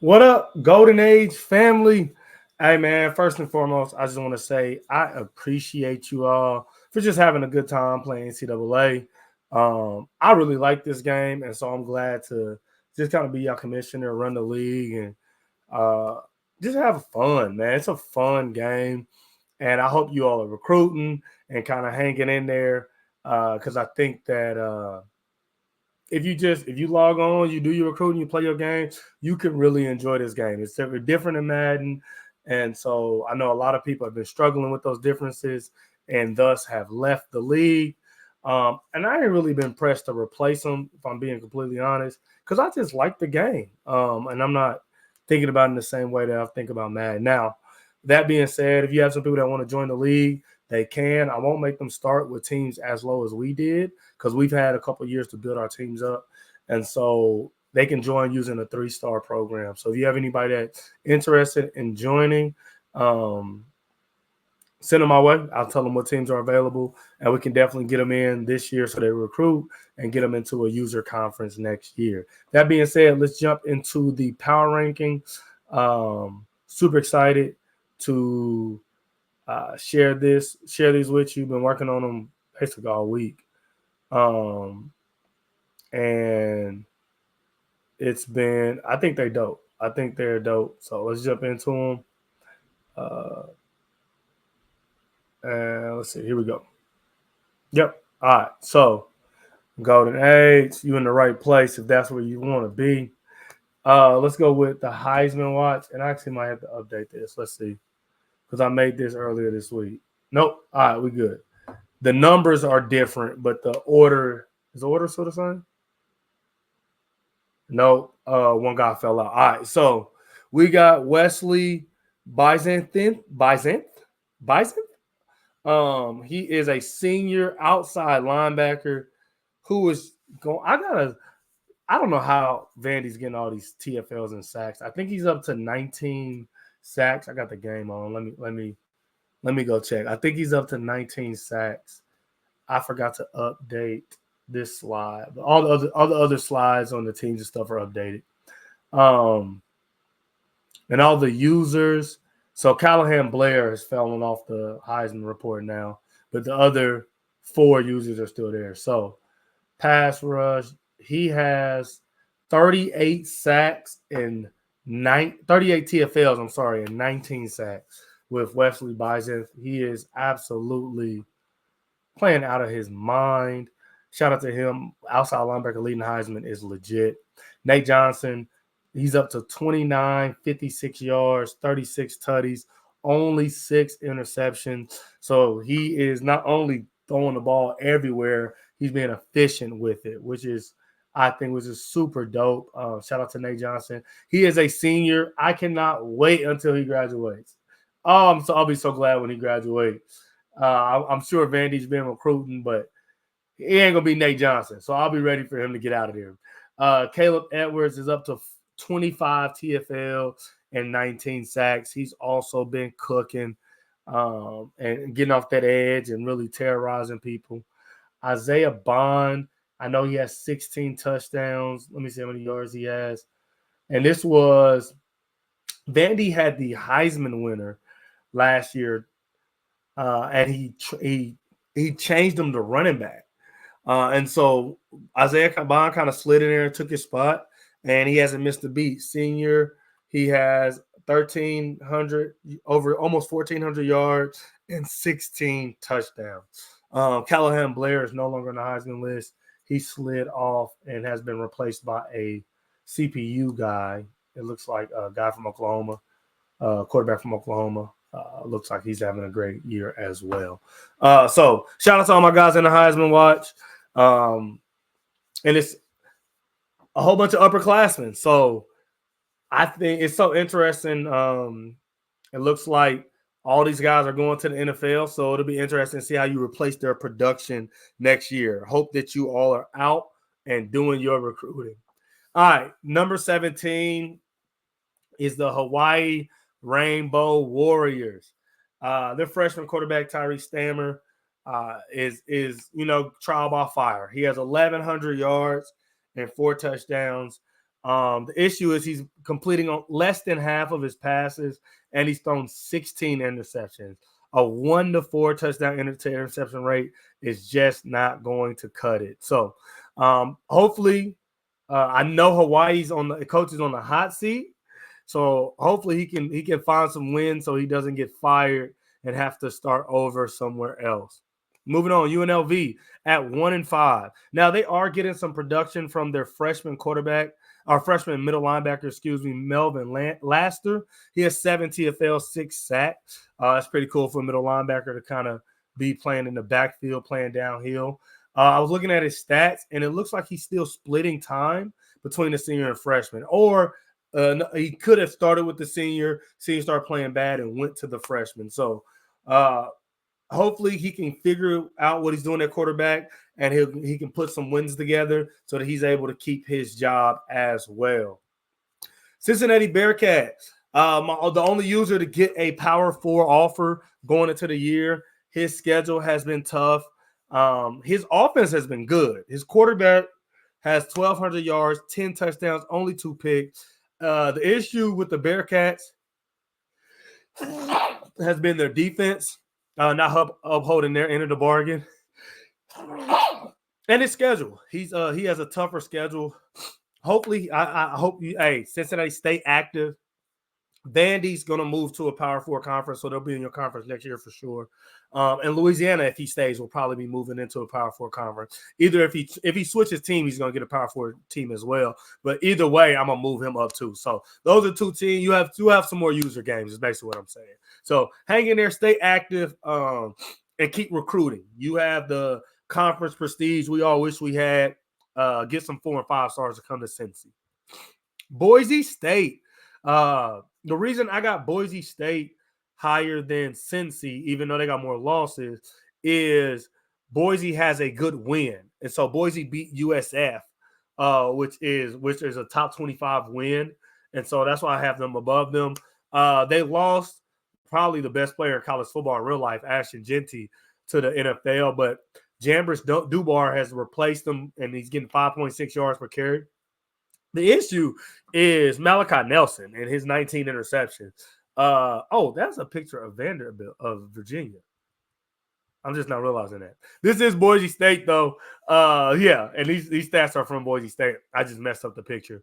What up, Golden Age family? Hey, man, first and foremost, I just want to say I appreciate you all for just having a good time playing NCAA. I really like this game, and so I'm glad to just kind of be your commissioner, run the league, and uh, just have fun, man. It's a fun game, and I hope you all are recruiting and kind of hanging in there because I think that if you log on, you do your recruiting, you play your game, you can really enjoy this game. It's different than Madden, and so I know a lot of people have been struggling with those differences, and thus have left the league. And I ain't really been pressed to replace them, if I'm being completely honest, because I just like the game, and I'm not thinking about it in the same way that I think about Madden. Now, that being said, if you have some people that want to join the league, they can. I won't make them start with teams as low as we did because we've had a couple of years to build our teams up. And so they can join using a 3-star program. So if you have anybody that's interested in joining, um, send them my way. I'll tell them what teams are available, and we can definitely get them in this year so they recruit and get them into a user conference next year. That being said, let's jump into the power ranking. Super excited to share these with you. Been working on them basically all week. Um, and I think they dope. I think they're dope. So let's jump into them. Uh, and let's see. Here we go. Yep. All right. So Golden Age, you in the right place if that's where you want to be. Let's go with the Heisman watch. And I actually might have to update this. Let's see. Because I made this earlier this week. Nope. All right, we good. The numbers are different, but the order is the order still the same? No, one guy fell out. All right, so we got Wesley Byzanth. He is a senior outside linebacker who is going. I don't know how Vandy's getting all these TFLs and sacks. I think he's up to 19 sacks. I got the game on. Let me go check. I think he's up to 19 sacks. I forgot to update this slide, but all the other slides on the teams and stuff are updated. Um, and all the users. So Callahan Blair has fallen off the Heisman report now, but the other 4 users are still there. So pass rush, he has 38 sacks and 38 TFLs. I'm sorry, and 19 sacks with Wesley Bison. He is absolutely playing out of his mind. Shout out to him. Outside linebacker leading Heisman is legit. Nate Johnson, he's up to 29, 56 yards, 36 tutties, only 6 interceptions. So he is not only throwing the ball everywhere, he's being efficient with it, which is, I think, was just super dope. Shout out to Nate Johnson. He is a senior. I cannot wait until he graduates. I'll be so glad when he graduates. I'm sure Vandy's been recruiting, but he ain't gonna be Nate Johnson. So I'll be ready for him to get out of there. Caleb Edwards is up to 25 TFL and 19 sacks. He's also been cooking and getting off that edge and really terrorizing people. Isaiah Bond, I know he has 16 touchdowns. Let me see how many yards he has. And this was Vandy had the Heisman winner last year, and he changed him to running back. And so Isaiah Bond kind of slid in there and took his spot, and he hasn't missed a beat. Senior, he has 1,300, over almost 1,400 yards and 16 touchdowns. Callahan Blair is no longer on the Heisman list. He slid off and has been replaced by a CPU guy. It looks like a guy from Oklahoma, quarterback from Oklahoma. Looks like he's having a great year as well. So shout out to all my guys in the Heisman watch. And it's a whole bunch of upperclassmen. So I think it's so interesting. It looks like all these guys are going to the NFL. So it'll be interesting to see how you replace their production next year. Hope that you all are out and doing your recruiting. All right, number 17 is the Hawaii Rainbow Warriors. Their freshman quarterback Tyree Stammer is trial by fire. He has 1,100 yards and 4 touchdowns. The issue is he's completing on less than half of his passes, and he's thrown 16 interceptions. A 1 to 4 touchdown interception rate is just not going to cut it. So hopefully, I know Hawaii's on the coach is on the hot seat. So hopefully he can find some wins so he doesn't get fired and have to start over somewhere else. Moving on, UNLV at 1-5. Now they are getting some production from their freshman quarterback, our freshman middle linebacker, Melvin Laster. He has 7 TFL, 6 sacks. That's pretty cool for a middle linebacker to kind of be playing in the backfield, playing downhill. I was looking at his stats, and it looks like he's still splitting time between the senior and freshman. Or he could have started with the senior started playing bad, and went to the freshman. So hopefully he can figure out what he's doing at quarterback, and he can put some wins together so that he's able to keep his job as well. Cincinnati Bearcats, the only user to get a Power 4 offer going into the year. His schedule has been tough. His offense has been good. His quarterback has 1,200 yards, 10 touchdowns, only 2 picks. The issue with the Bearcats has been their defense, not upholding their end of the bargain, and his schedule. He has a tougher schedule. Hopefully, I hope Cincinnati stay active. Vandy's going to move to a Power 4 conference, so they'll be in your conference next year for sure. And Louisiana, if he stays, will probably be moving into a Power 4 conference. Either if he switches team, he's going to get a Power 4 team as well. But either way, I'm going to move him up too. So those are 2 teams. You have some more user games is basically what I'm saying. So hang in there, stay active, and keep recruiting. You have the conference prestige we all wish we had. Get some 4 and 5 stars to come to Cincy. Boise State. The reason I got Boise State higher than Cincy, even though they got more losses, is Boise has a good win. And so Boise beat USF, which is a top 25 win. And so that's why I have them above them. They lost probably the best player in college football in real life, Ashton Jeanty, to the NFL. But Jambris Dubar has replaced them, and he's getting 5.6 yards per carry. The issue is Malachi Nelson and his 19 interceptions. That's a picture of Vanderbilt of Virginia. I'm just not realizing that. This is Boise State, though. And these stats are from Boise State. I just messed up the picture.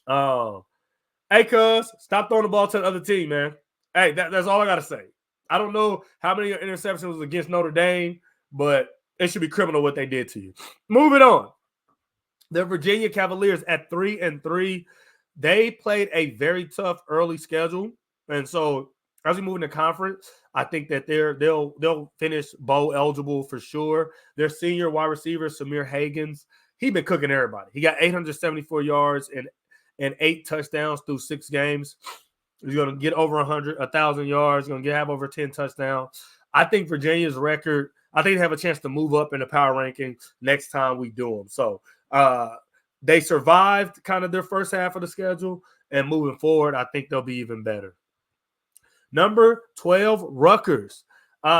Hey, cuz, stop throwing the ball to the other team, man. Hey, that's all I got to say. I don't know how many interceptions was against Notre Dame, but it should be criminal what they did to you. Moving on. The Virginia Cavaliers at 3-3, they played a very tough early schedule, and so as we move into conference, I think that they'll finish bowl eligible for sure. Their senior wide receiver Samir Hagans, he's been cooking everybody. He got 874 yards and 8 touchdowns through 6 games. He's going to get over 1,000 yards. He's going to have over 10 touchdowns. I think Virginia's record. I think they have a chance to move up in the power ranking next time we do them. So. They survived kind of their first half of the schedule, and moving forward, I think they'll be even better. Number 12, Rutgers.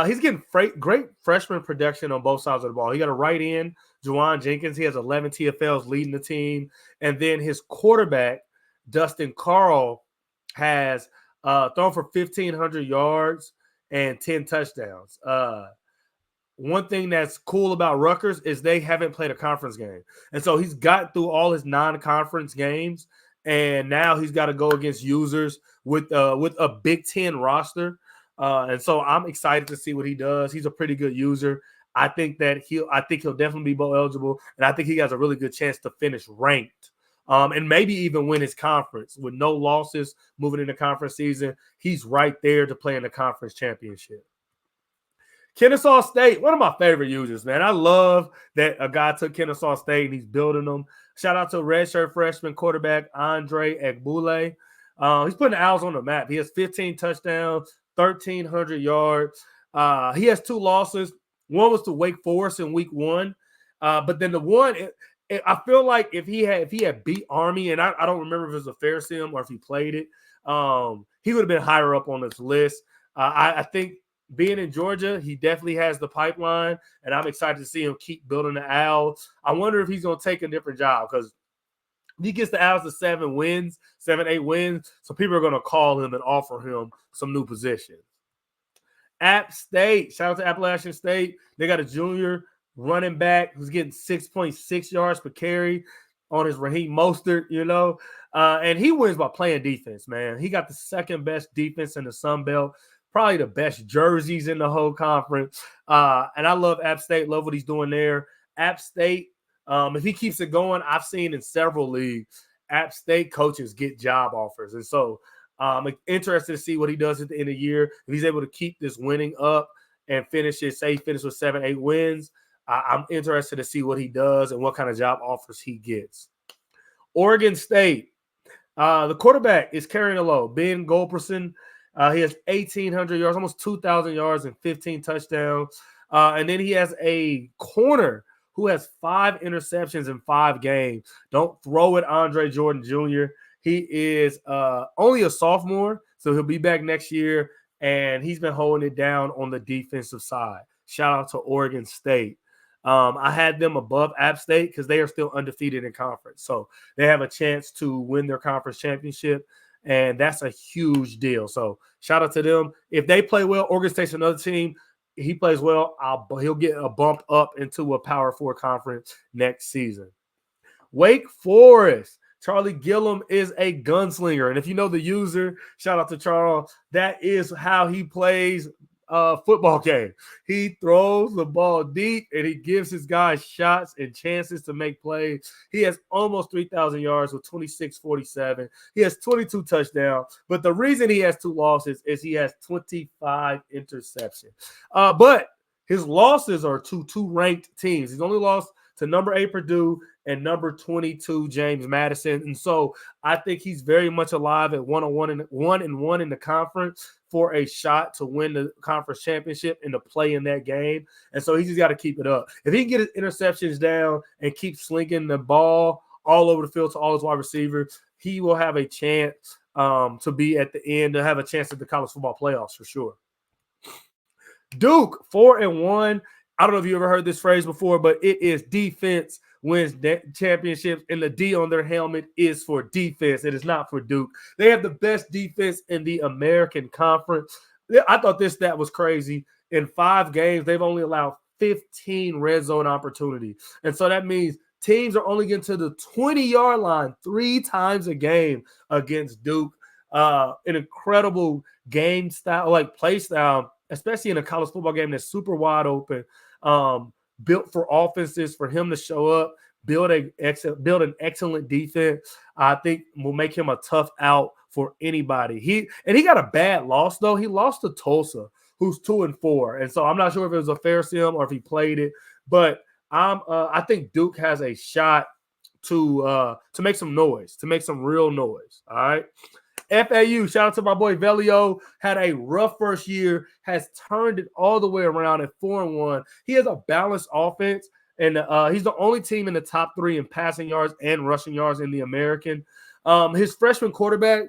He's getting great freshman production on both sides of the ball. He got a right end, Juwan Jenkins. He has 11 TFLs leading the team. And then his quarterback, Dustin Carl, has thrown for 1,500 yards and 10 touchdowns. One thing that's cool about Rutgers is they haven't played a conference game. And so he's got through all his non-conference games, and now he's got to go against users with a Big Ten roster. And so I'm excited to see what he does. He's a pretty good user. I think he'll definitely be bowl eligible, and I think he has a really good chance to finish ranked. And maybe even win his conference with no losses moving into conference season. He's right there to play in the conference championship. Kennesaw State, one of my favorite users, man. I love that a guy took Kennesaw State and he's building them. Shout out to redshirt freshman quarterback Andre Egbule. He's putting the Owls on the map. He has 15 touchdowns, 1,300 yards. He has 2 losses. One was to Wake Forest in week 1. But then the one, I feel like if he had beat Army, and I don't remember if it was a fair sim or if he played it, he would have been higher up on this list. I think being in Georgia, he definitely has the pipeline, and I'm excited to see him keep building the Owls. I wonder if he's going to take a different job because he gets the Owls to 7 wins, 7, 8 wins. So people are going to call him and offer him some new positions. App State, shout out to Appalachian State. They got a junior running back who's getting 6.6 yards per carry on his Raheem Mostert, and he wins by playing defense, man. He got the second best defense in the Sun Belt, probably the best jerseys in the whole conference. And I love App State, love what he's doing there. App State, if he keeps it going, I've seen in several leagues, App State coaches get job offers. And so I'm interested to see what he does at the end of the year. If he's able to keep this winning up and finish with 7, 8 wins, I'm interested to see what he does and what kind of job offers he gets. Oregon State, the quarterback is carrying the load. Ben Goldperson, he has 1,800 yards, almost 2,000 yards and 15 touchdowns. And then he has a corner who has 5 interceptions in 5 games. Don't throw it, Andre Jordan Jr. He is only a sophomore, so he'll be back next year, and he's been holding it down on the defensive side. Shout out to Oregon State. I had them above App State because they are still undefeated in conference. So they have a chance to win their conference championship, and that's a huge deal. So shout out to them. If they play well, Oregon State's another team. He plays well, he'll get a bump up into a Power 4 conference next season. Wake Forest. Charlie Gillum is a gunslinger. And if you know the user, shout out to Charles, that is how he plays football game. He throws the ball deep and he gives his guys shots and chances to make plays. He has almost 3,000 yards with 26-47. He has 22 touchdowns. But the reason he has 2 losses is he has 25 interceptions. But his losses are to 2 ranked teams. He's only lost to number 8 Purdue and number 22 James Madison. And so I think he's very much alive at 1-1 in the conference for a shot to win the conference championship and to play in that game. And so he just got to keep it up. If he can get his interceptions down and keep slinging the ball all over the field to all his wide receivers, he will have a chance to be at the end, to have a chance at the college football playoffs for sure. Duke, 4-1. I don't know if you ever heard this phrase before, but it is defense wins championships, and the D on their helmet is for defense. It is not for Duke. They have the best defense in the American Conference. I thought this stat was crazy. In 5 games, they've only allowed 15 red zone opportunities. And so that means teams are only getting to the 20-yard line 3 times a game against Duke. An incredible game style, like play style, especially in a college football game that's super wide open, built for offenses, for him to show up, build an excellent defense. I think will make him a tough out for anybody. He got a bad loss, though. He lost to Tulsa, who's 2-4. And so I'm not sure if it was a fair sim or if he played it, but I think Duke has a shot to make some noise, to make some real noise. All right. FAU, shout out to my boy Velio, had a rough first year, has turned it all the way around at 4-1. He has a balanced offense, and he's the only team in the top 3 in passing yards and rushing yards in the American. His freshman quarterback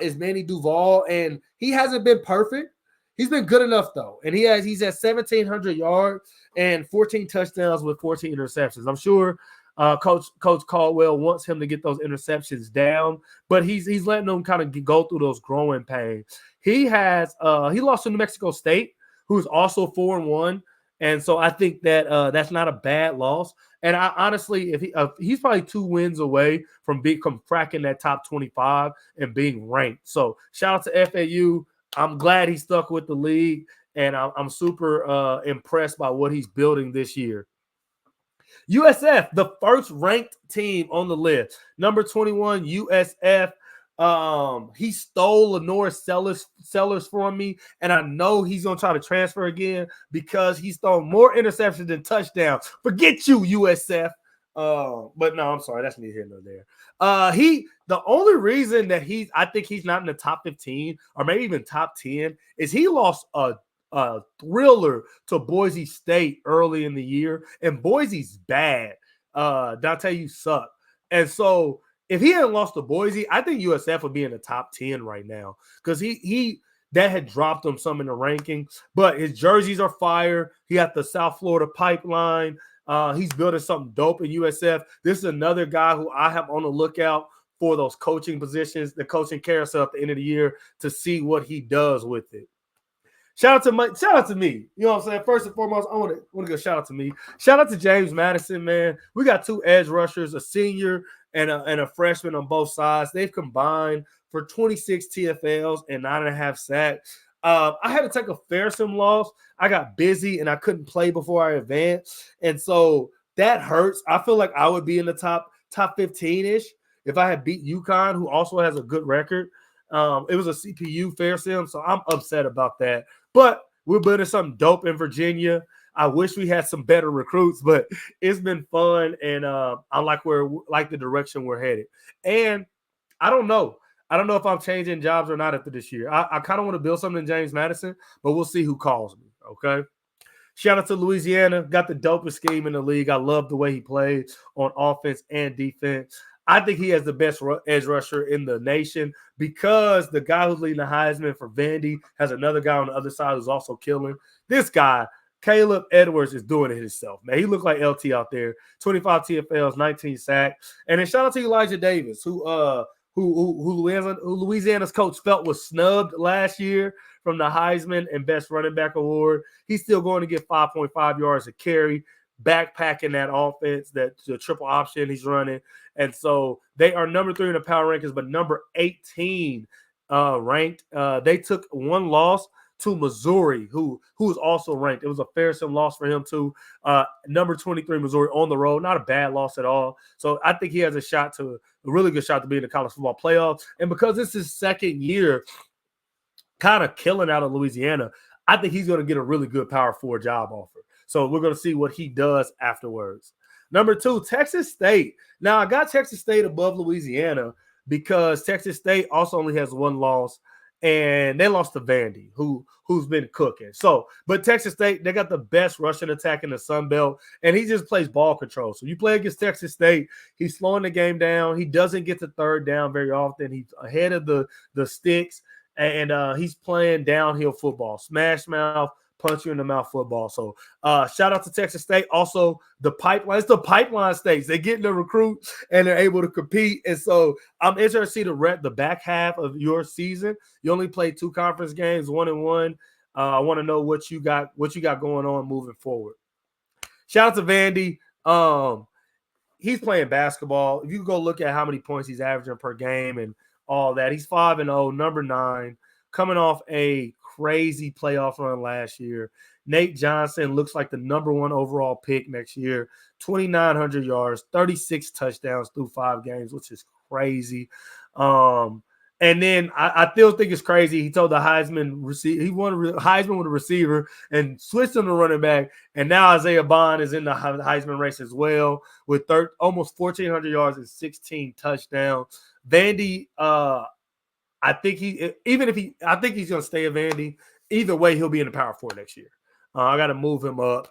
is Manny Duval, and he hasn't been perfect. He's been good enough, though, and he's at 1,700 yards and 14 touchdowns with 14 interceptions. I'm sure Coach Caldwell wants him to get those interceptions down, but he's letting them kind of go through those growing pains. He lost to New Mexico State, who's also 4-1, and so I think that that's not a bad loss. And I honestly, if he's probably 2 wins away from cracking that top 25 and being ranked. So shout out to FAU. I'm glad he stuck with the league, and I'm super impressed by what he's building this year. USF, the first ranked team on the list, number 21, USF. He stole Lenoir Sellers from me, and I know he's gonna try to transfer again because he's thrown more interceptions than touchdowns. Forget you, USF. But no, I'm sorry, that's neither here nor there. The only reason that I think he's not in the top 15 or maybe even top 10 is he lost a thriller to Boise State early in the year, and Boise's bad. Dante, you suck. And so if he hadn't lost to Boise, I think USF would be in the top 10 right now because that had dropped him some in the ranking. But his jerseys are fire. He got the South Florida pipeline. He's building something dope in USF. This is another guy who I have on the lookout for those coaching positions, the coaching carousel at the end of the year to see what he does with it. Shout out to me. You know what I'm saying? First and foremost, I want to go shout out to me. Shout out to James Madison, man. We got 2 edge rushers, a senior and a freshman on both sides. They've combined for 26 TFLs and 9.5 sacks. I had to take a Fearsome loss. I got busy and I couldn't play before I advanced. And so that hurts. I feel like I would be in the top 15-ish if I had beat UConn, who also has a good record. It was a CPU Fearsome, so I'm upset about that. But we're building something dope in Virginia. I wish we had some better recruits, but it's been fun, and I like the direction we're headed. And I don't know if I'm changing jobs or not after this year. I kind of want to build something in James Madison, but we'll see who calls me. Okay. Shout out to Louisiana. Got the dopest scheme in the league. I love the way he played on offense and defense. I think he has the best edge rusher in the nation because the guy who's leading the Heisman for Vandy has another guy on the other side who's also killing. This guy, Caleb Edwards, is doing it himself, man. He looked like LT out there. 25 TFLs, 19 sacks. And then shout out to Elijah Davis, who Louisiana's coach felt was snubbed last year from the Heisman and Best Running Back Award. He's still going to get 5.5 yards a carry, backpacking that offense, that the triple option he's running. And so they are number 3 in the power rankings, but number 18 ranked. They took one loss to Missouri, who is also ranked. It was a Fearsome loss for him too. Number 23 Missouri on the road, not a bad loss at all. So I think he has a really good shot to be in the college football playoff. And because this is his second year kind of killing out of Louisiana, I think he's going to get a really good Power 4 job offer. So we're going to see what he does afterwards. Number 2, Texas State. Now, I got Texas State above Louisiana because Texas State also only has one loss, and they lost to Vandy, who's been cooking. So, but Texas State, they got the best rushing attack in the Sun Belt, and he just plays ball control. So you play against Texas State, he's slowing the game down. He doesn't get to third down very often. He's ahead of the sticks, and he's playing downhill football, smash mouth, punch you in the mouth football. So shout out to Texas State. Also, the pipeline. It's the pipeline states. They get the recruit and they're able to compete. And so I'm interested to see the back half of your season. You only played 2 conference games, 1-1. I want to know what you got going on moving forward. Shout out to Vandy. He's playing basketball. If you go look at how many points he's averaging per game and all that, he's 5-0, number 9, coming off a crazy playoff run last year. Nate Johnson looks like the number 1 overall pick next year. 2,900 yards, 36 touchdowns through 5 games, which is crazy. And then I still think it's crazy. He told the Heisman he won Heisman with a receiver and switched him to running back. And now Isaiah Bond is in the Heisman race as well with almost 1,400 yards and 16 touchdowns. Vandy, I think he's going to stay at Vandy. Either way, he'll be in the Power 4 next year. I got to move him up.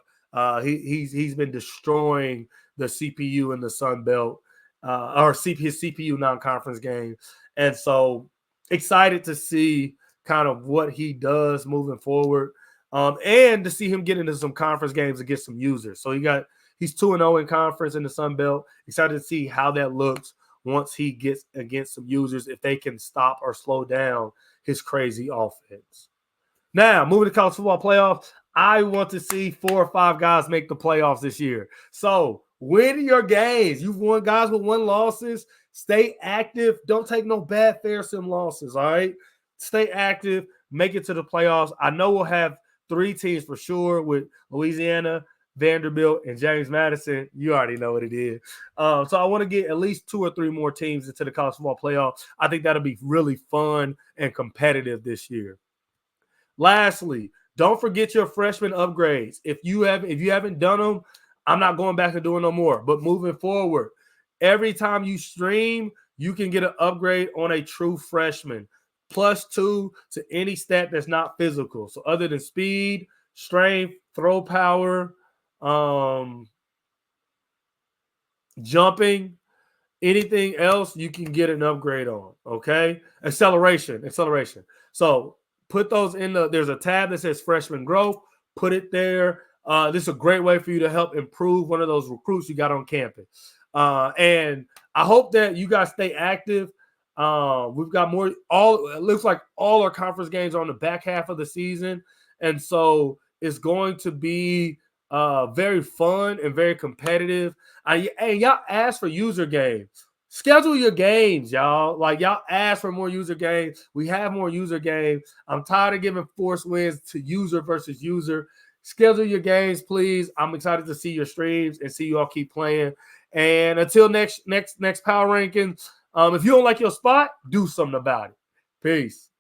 He's been destroying the CPU in the Sun Belt or his CPU non-conference game. And so excited to see kind of what he does moving forward and to see him get into some conference games and get some users. So he's 2-0 in conference in the Sun Belt. Excited to see how that looks once he gets against some users, if they can stop or slow down his crazy offense. Now, moving to college football playoffs, I want to see 4 or 5 guys make the playoffs this year. So win your games. You've won guys with 1 losses. Stay active. Don't take no bad Fearsome losses, all right? Stay active. Make it to the playoffs. I know we'll have 3 teams for sure with Louisiana, Vanderbilt, and James Madison. You already know what it is. So I want to get at least 2 or 3 more teams into the college football playoff. I think that'll be really fun and competitive this year. Lastly, don't forget your freshman upgrades. If you haven't done them, I'm not going back and doing no more. But moving forward, every time you stream, you can get an upgrade on a true freshman. +2 to any stat that's not physical. So other than speed, strength, throw power, jumping, anything else you can get an upgrade on. Okay. Acceleration. So put those there's a tab that says freshman growth. Put it there. this is a great way for you to help improve one of those recruits you got on campus. And I hope that you guys stay active. We've got more. It looks like all our conference games are on the back half of the season, and so it's going to be very fun and very competitive. And y'all ask for user games. Schedule your games, y'all. Like, y'all ask for more user games. We have more user games. I'm tired of giving force wins to user versus user. Schedule your games, please. I'm excited to see your streams and see you all keep playing. And until next power ranking, if you don't like your spot, do something about it. Peace.